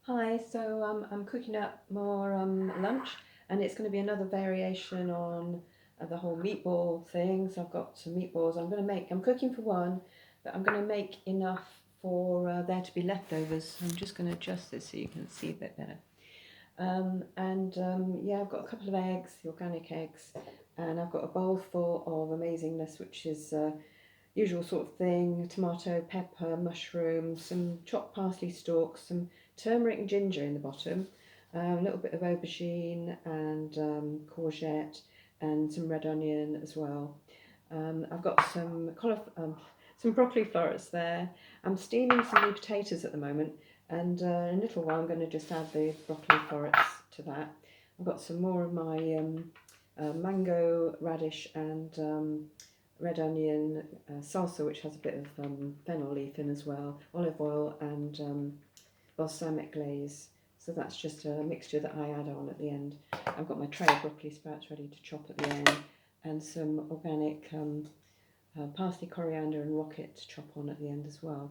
Hi, so I'm cooking up more lunch, and it's going to be another variation on the whole meatball thing. So I've got some meatballs. I'm cooking for one, but I'm going to make enough for there to be leftovers. So I'm just going to adjust this so you can see a bit better. Yeah, I've got a couple of eggs, the organic eggs, and I've got a bowl full of amazingness, which is usual sort of thing: tomato, pepper, mushroom, some chopped parsley stalks, some turmeric and ginger in the bottom, a little bit of aubergine and courgette, and some red onion as well. I've got some broccoli florets there. I'm steaming some new potatoes at the moment, and in a little while I'm going to just add the broccoli florets to that. I've got some more of my mango, radish, and red onion salsa, which has a bit of fennel leaf in as well, olive oil, and balsamic glaze. So that's just a mixture that I add on at the end. I've got my tray of broccoli sprouts ready to chop at the end, and some organic parsley, coriander, and rocket to chop on at the end as well.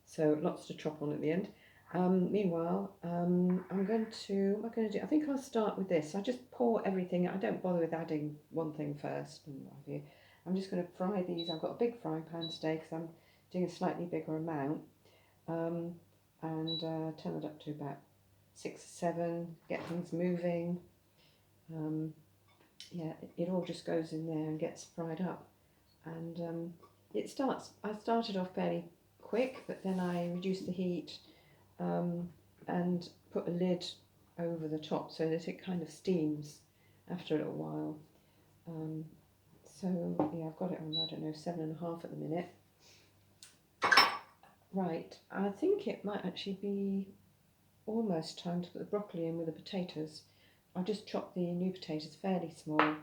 So lots to chop on at the end. Meanwhile, I'm going to, what am I going to do? I think I'll start with this. I just pour everything. I don't bother with adding one thing first and what have you. I'm just going to fry these. I've got a big frying pan today because I'm doing a slightly bigger amount. And turn it up to about 6 or 7, get things moving. Yeah, it all just goes in there and gets fried up. And I started off fairly quick, but then I reduced the heat and put a lid over the top so that it kind of steams after a little while. So yeah, I've got it on, I don't know, 7.5 at the minute. Right, I think it might actually be almost time to put the broccoli in with the potatoes. I just chopped the new potatoes fairly small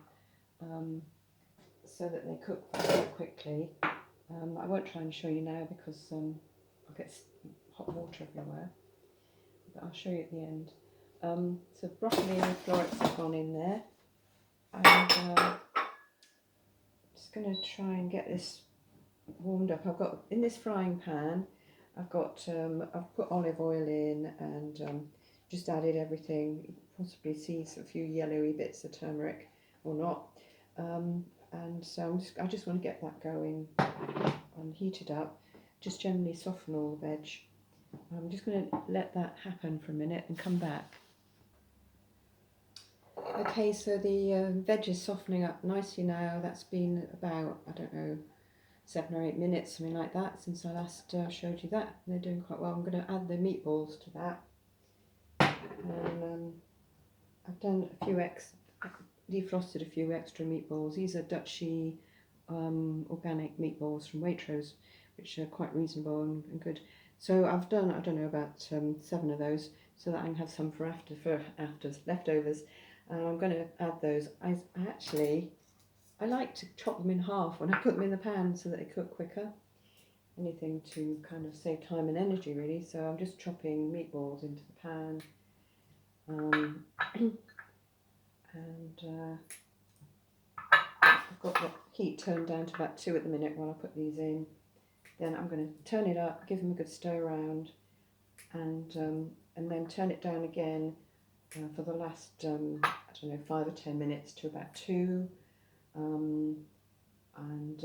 so that they cook quite quickly. I won't try and show you now because I'll get hot water everywhere, but I'll show you at the end. So broccoli and florets have gone in there, and I'm just going to try and get this warmed up. I've got in this frying pan, I've put olive oil in and just added everything. You can possibly see a few yellowy bits of turmeric or not. And so I just want to get that going and heat it up. Just generally soften all the veg. I'm just going to let that happen for a minute and come back. Okay, so the veg is softening up nicely now. That's been about, I don't know, 7 or 8 minutes, something like that, since I last showed you that. They're doing quite well. I'm going to add the meatballs to that. And I've done defrosted a few extra meatballs. These are Dutchy organic meatballs from Waitrose, which are quite reasonable and good. So I've done, I don't know, about 7 of those, so that I can have some for after leftovers. And I'm going to add those. I like to chop them in half when I put them in the pan so that they cook quicker. Anything to kind of save time and energy, really. So I'm just chopping meatballs into the pan. I've got the heat turned down to about 2 at the minute while I put these in. Then I'm going to turn it up, give them a good stir around, and then turn it down again for the last, I don't know, 5 or 10 minutes to about 2.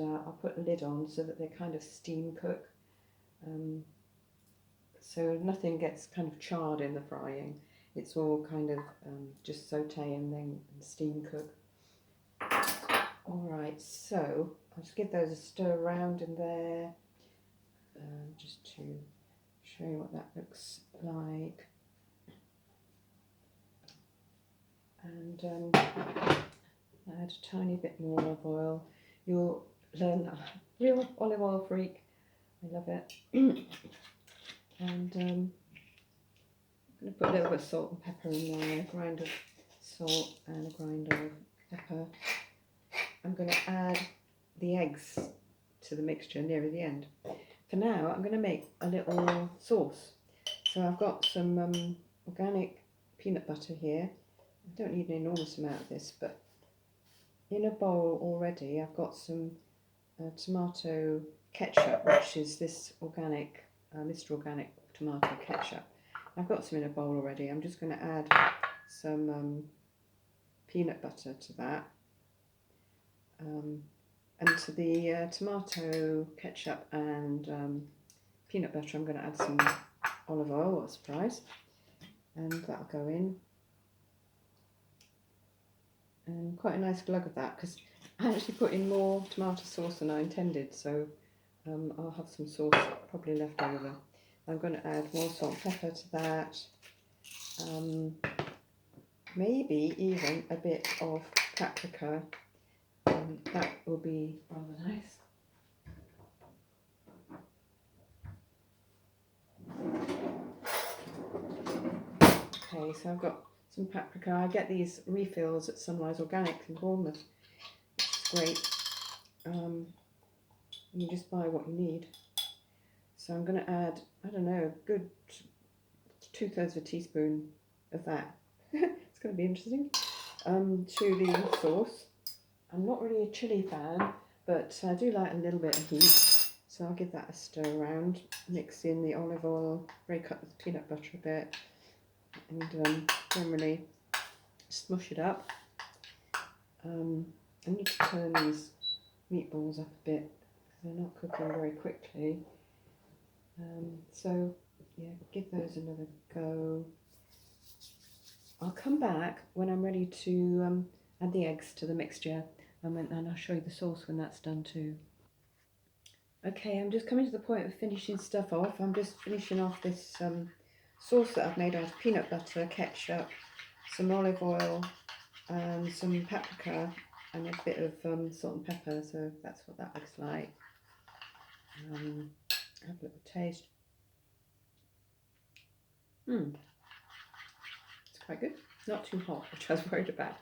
I'll put a lid on so that they kind of steam cook. So nothing gets kind of charred in the frying. It's all kind of just saute and then steam cook. Alright, so I'll just give those a stir around in there, just to show you what that looks like. And add a tiny bit more olive oil. You'll learn that. Real olive oil freak. I love it. And I'm going to put a little bit of salt and pepper in there, a grind of salt and a grind of pepper. I'm going to add the eggs to the mixture nearer the end. For now, I'm going to make a little sauce. So I've got some organic peanut butter here. I don't need an enormous amount of this, but in a bowl already I've got some tomato ketchup, which is this organic, Mr. Organic tomato ketchup. I've got some in a bowl already. I'm just going to add some peanut butter to that. And to the tomato ketchup and peanut butter, I'm going to add some olive oil. What a surprise. And that'll go in. And quite a nice glug of that, because I actually put in more tomato sauce than I intended, so I'll have some sauce probably left over. I'm going to add more salt and pepper to that, maybe even a bit of paprika. That will be rather nice. Okay, so I've got some paprika. I get these refills at Sunrise Organics in Bournemouth. It's great. You just buy what you need. So I'm going to add, I don't know, a good 2/3 of a teaspoon of that. It's going to be interesting. To the sauce. I'm not really a chilli fan, but I do like a little bit of heat. So I'll give that a stir around. Mix in the olive oil, break up the peanut butter a bit, and generally smush it up. I need to turn these meatballs up a bit because they're not cooking very quickly. So yeah, give those another go. I'll come back when I'm ready to add the eggs to the mixture, and I'll show you the sauce when that's done too. Okay, I'm just coming to the point of finishing stuff off. I'm just finishing off this sauce that I've made out of peanut butter, ketchup, some olive oil, and some paprika, and a bit of salt and pepper. So that's what that looks like. Have a little taste. It's quite good. Not too hot, which I was worried about.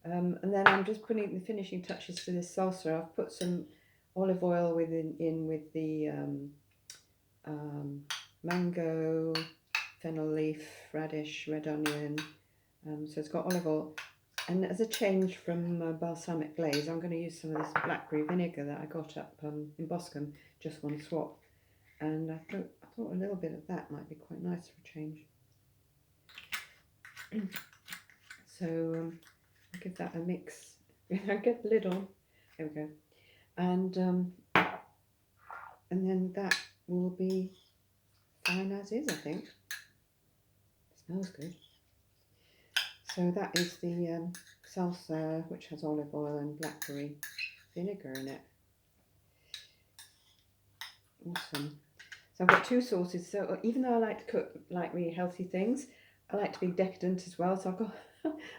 And then I'm just putting the finishing touches to this salsa. I've put some olive oil in with the mango, fennel leaf, radish, red onion. So it's got olive oil. And as a change from balsamic glaze, I'm going to use some of this blackberry vinegar that I got up in Boscombe, just one swap. And I thought a little bit of that might be quite nice for a change. So I'll give that a mix. I'll get the lid on. There we go. And then that will be fine as is, I think. It smells good. So that is the salsa, which has olive oil and blackberry vinegar in it. Awesome. So I've got two sauces. So even though I like to cook like really healthy things, I like to be decadent as well. So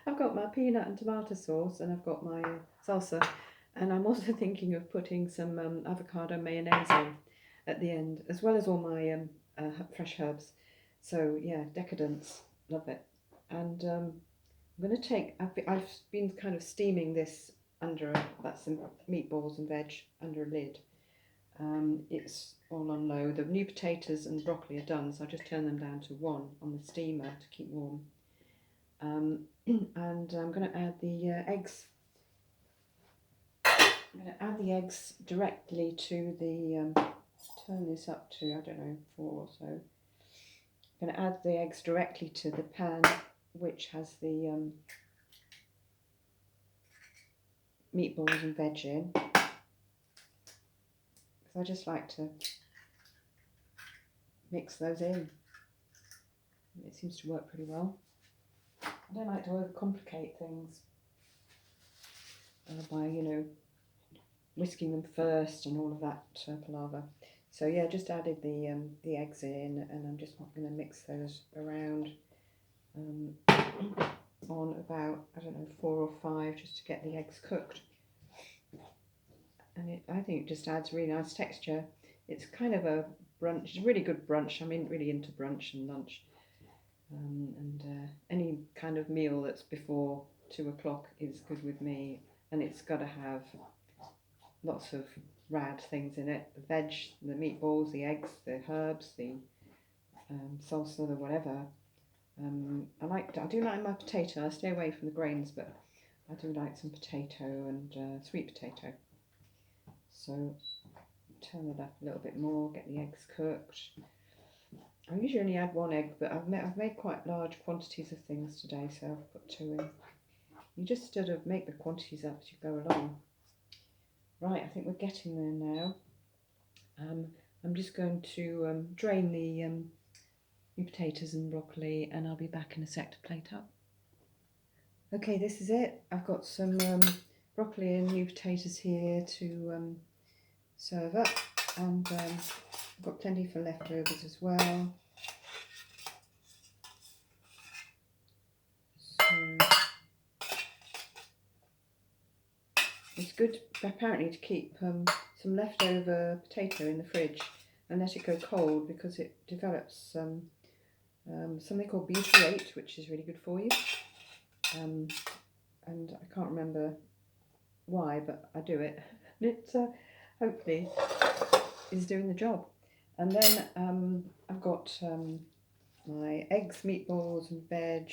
I've got my peanut and tomato sauce, and I've got my salsa, and I'm also thinking of putting some avocado mayonnaise on at the end, as well as all my fresh herbs. So yeah, decadence, love it. And I'm going to take. I've been kind of steaming this under that's some meatballs and veg under a lid. It's all on low. The new potatoes and broccoli are done, so I just turn them down to 1 on the steamer to keep warm. And I'm going to add the eggs. I'm going to add the eggs directly to the. Turn this up to, I don't know, 4 or so. I'm going to add the eggs directly to the pan, which has the meatballs and veg in. I just like to mix those in. It seems to work pretty well. I don't like to overcomplicate things by, whisking them first and all of that palaver. So yeah, just added the eggs in, and I'm just going to mix those around on about, I don't know, 4 or 5, just to get the eggs cooked. And I think it just adds really nice texture. It's kind of a brunch, it's a really good brunch. I'm really into brunch and lunch. And any kind of meal that's before 2 o'clock is good with me. And it's got to have lots of rad things in it. The veg, the meatballs, the eggs, the herbs, the salsa, the whatever. I do like my potato. I stay away from the grains, but I do like some potato and sweet potato. So turn it up a little bit more, get the eggs cooked, I usually only add 1 egg, but I've made quite large quantities of things today, so I've put 2 in. You just sort of make the quantities up as you go along. Right, I think we're getting there now. I'm just going to drain the new potatoes and broccoli, and I'll be back in a sec to plate up. Okay, this is it. I've got some broccoli and new potatoes here to serve up, and I've got plenty for leftovers as well. So it's good apparently to keep some leftover potato in the fridge and let it go cold, because it develops something called butyrate, which is really good for you. And I can't remember why, but I do it. It hopefully is doing the job. And then I've got my eggs, meatballs and veg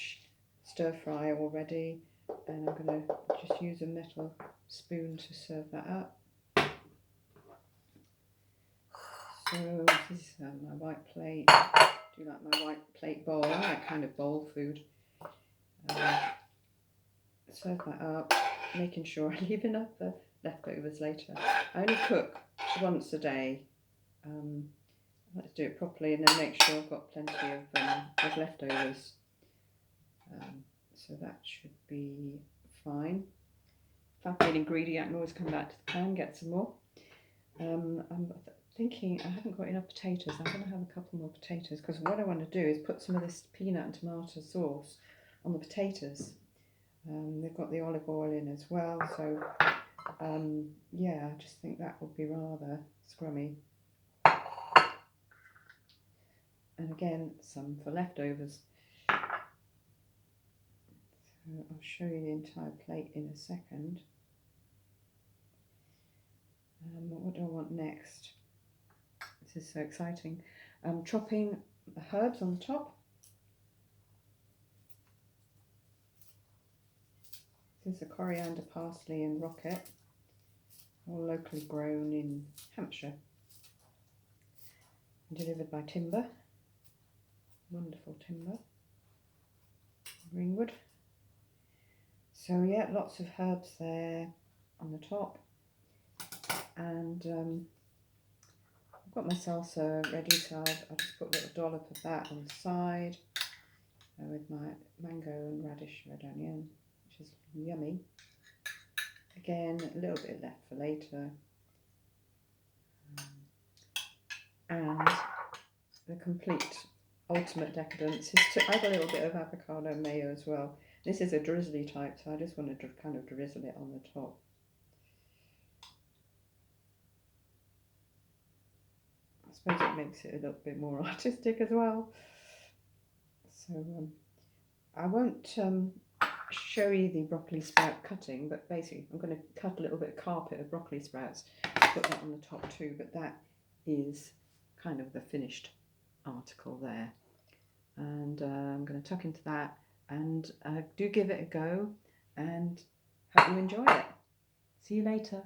stir fry all ready, and I'm going to just use a metal spoon to serve that up. So this is my white plate. I do like my white plate bowl. I like kind of bowl food. Serve that up, making sure I leave enough for leftovers later. I only cook once a day. I like to do it properly and then make sure I've got plenty of leftovers. So that should be fine. If I'm feeling greedy, I can always come back to the pan and get some more. I'm thinking I haven't got enough potatoes. I'm going to have a couple more potatoes, because what I want to do is put some of this peanut and tomato sauce on the potatoes. They've got the olive oil in as well, so yeah, I just think that would be rather scrummy. And again, some for leftovers. So I'll show you the entire plate in a second. What do I want next? This is so exciting. I'm chopping the herbs on the top. This is a coriander, parsley and rocket, all locally grown in Hampshire, delivered by timber, wonderful timber, Greenwood. So yeah, lots of herbs there on the top, and I've got my salsa ready, so I'll just put a little dollop of that on the side with my mango and radish red onion, which is yummy. Again, a little bit left for later. And the complete ultimate decadence is to add a little bit of avocado mayo as well. This is a drizzly type, so I just want to kind of drizzle it on the top. I suppose it makes it a little bit more artistic as well. So I won't show you the broccoli sprout cutting, but basically I'm going to cut a little bit of carpet of broccoli sprouts, put that on the top too, but that is kind of the finished article there. And I'm going to tuck into that, and do give it a go, and hope you enjoy it. See you later.